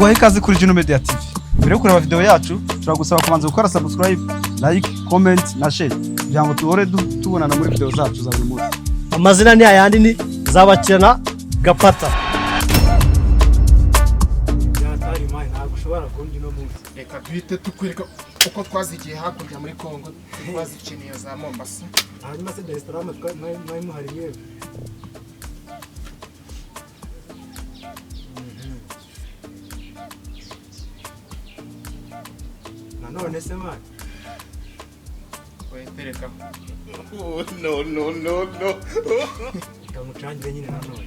tuguhaye ikaze kuri Juno Media TV. Mbere yo kureba video yacu turagusaba kubanza gukora subscribe, like, comment na share kugira ngo tuhore tubonana muri video zacu za buri munsi. Amazina ni ayandi ni Zabakirana Gapata. Yatari mai ntabwo ushobora kundi no munsi. Reka duhite tukwereka uko twazigiye hakurya muri Kongo twazikeneye za Mombasa. Hanyuma se Dar es Salaam mwari muhari yewe. None se mani wetereka no kamucangire nyine nanone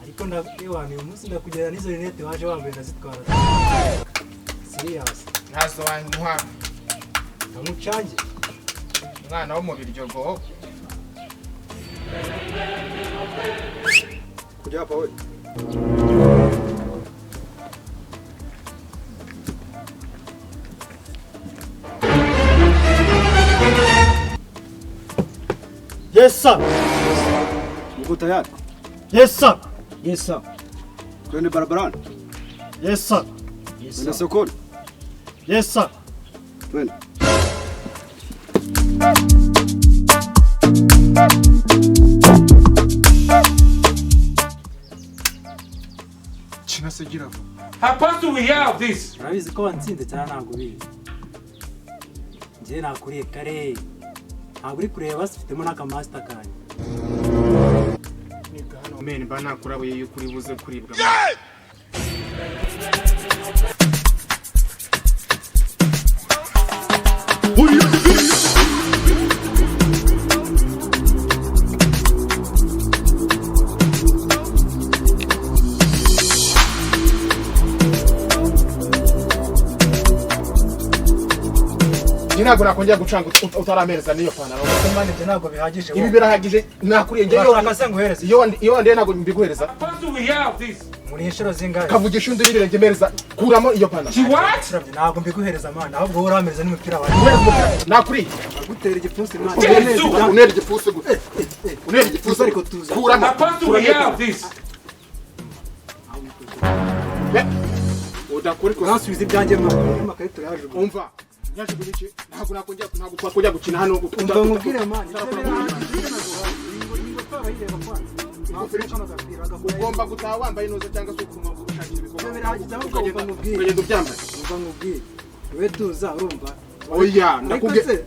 ariko ndabewani umunsi ndakugera nizo rinete waje wambaye ndazitwara serious ntazo wanywa kamucange mwana wo mu biryogo Kujya hapa wewe. Yes sir. Uko tayari? Yes sir. yes sir Twende barabarani. Yes sir. Twende sokoni. Yes sir. Twende. Chinasegira How fast do we have this? urabizi ko wantsinze cyane ntabwo bizi njye nakuriye kare ntabwo uri kureba sifitemo n'akamaster kanjye niga hano men ba nakurabuye yuko uri buze kuribwa ntabwo nakongera gucanga utaramereza niyo panaro mani njye ntabwo bihagije ibi birahagije nakuriye njye urashaka nguhereza iyo wandiye ntabwo mbiguhereza How fast do we have this? muri inshuro zingahe kavugisha undi n'ibirenge mereza kuramo iyo panaro What? ntabwo mbiguhereza mani ahubwo wowe uramereza n'umupira wawe nakuriye gutera igipfunsi mani unera igipfunsi gute unera igipfunsi ariko tuza kuramo How fast do we have this? udakuri ko urasubiza ibyanjye mani amakarito yaje umva yaje kubiki ntabwo nakongera ntabwo twakongera gukina hano umva nkubwire mani ugomba gutaha wambaye neza cyangwa se gushakira ibikorwa ukagenda ubyambaye umva nkubwire we tuza urumva oya ndakubwiye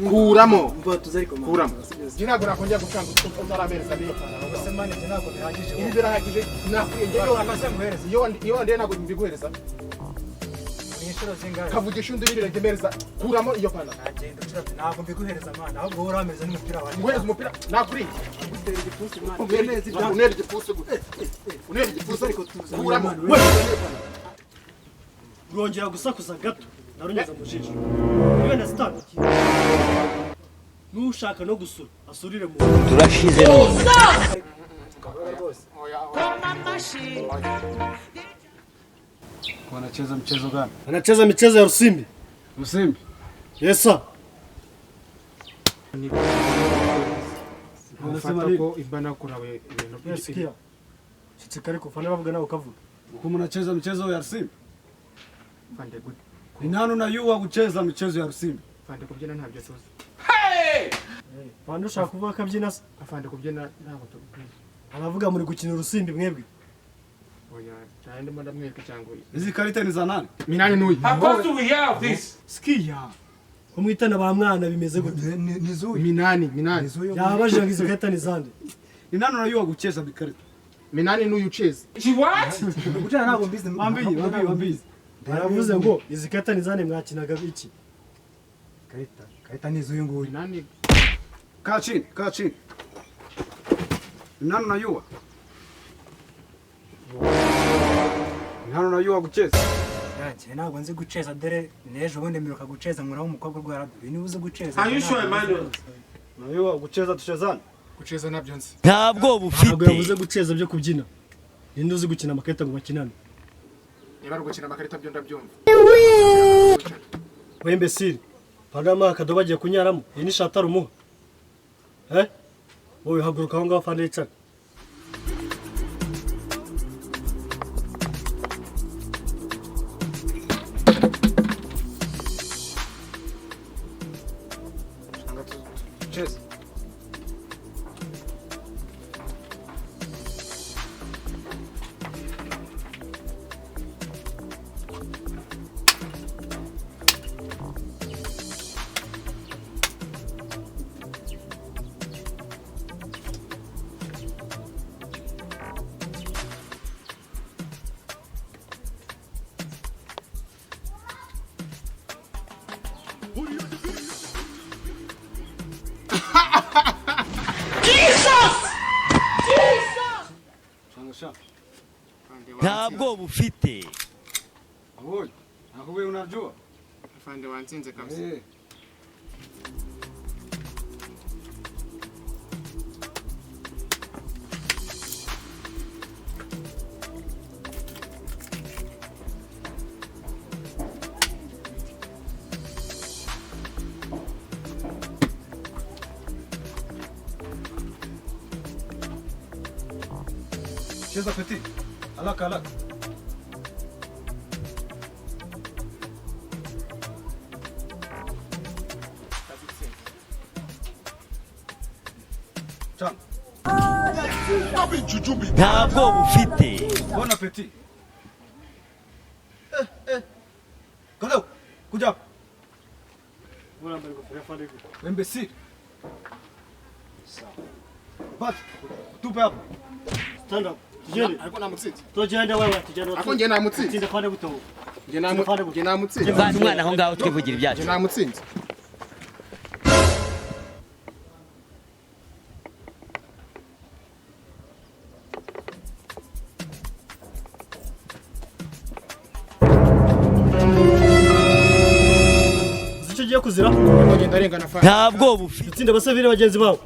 kuramo umva tuza ariko mani kuramo ntabwo nakongera gucanga utaramereza niyo panaro se mani njye ntabwo bihagije ibi birahagije nakuriye njye urashaka nguhereza iyo wandiye ntabwo mbiguhereza muri inshuro zingahe kavugisha undi n'ibirenge mereza kuramo iyo panaro agenda ucira ntabwo mbiguhereza mani ahubwo wowe uramereza n'umupira wawe nguhereza umupira nakuriye gutera igipfunsi mani unera igipfunsi gute unera igipfunsi ariko tuza kuramo Urongera gusakuza gato narunyeza mu jisho. Niwe na start. Nushaka no gusura asurire mu. Turashize none. Wanacheza mchezo gani? Anacheza michezo ya Rusimbi. Rusimbi. Yes sir. unafata ko ibana kurawe ibintu Sikia. Sitikari kufanya bavuga nawe ukavuga. Uko mnacheza mchezo ya Rusimbi? fande good Ni nani unayua kucheza michezo ya Rusimbi? fande kubyina ntabyo tuzi Hey! Bandu ushaka kuvuga kabyina se? afande kubyina ntabwo tubikwiye Aravuga muri gukina Rusimbi mwebwe. oya cyane ndimo ndamwereka cyangwa Hizi karita ni za nani? minani nuyu How fast do we have this? Sikia. Umwitana ba mwana bimeze gute? Nizuri. minani Yabaje ngo izikata ni zande. Ni nani unayua kucheza bikarita? minani nuyu cheze What? gucana ntabwo mbizi Wambizi. Baravuze ngo izikata ni zande mwakinaga iki? karita ni zuyu nguyu minani Kaa chini. Ni nani unayua? Ni nani unayua kucheza? yanjye ntabwo nzi guceza dore n'ejo bundi mperuka guceza nkuraho umukobwa urwaradura niba uzi guceza Are you sure, Emmanuel? Unayua kucheza tuchezane? guceza nabyo nzi Ntabwo Ntabwo bufite. yavuze guceza byo kubyina. Ninde uzi gukina amakarita ngo bakinane? niba ari gukina amakarita byo ndabyumva Wembe siri. Pagama akadoba agiye kunyaramo. Iyi ni shatara umuha. Wowe haguruka aho ngaho fande yicara. sha. ntabwo bufite. Abonye. Aho wewe unajua? Afande wansinze kabisa. Cheza petit. Haraka haraka. Chang. ntabwo bufite. Bon appétit. Kalo, kuja hapa. Bora mbele kwa fande. Imbecile. Sawa. Bat, tupe hapa. Stand up. Tujeni. Ariko namutsinze. Tujenda wewe tujenda. Ako nge namutsinze. Tinde fande guto. Nge namutsinze. Vana umwana aho ngaho twivugira ibyacu. Nge namutsinze. Zico giye kuzira. Ngo ngenda arengana afande. ntabwo bufite. Tinde basavire bagenzi bawe.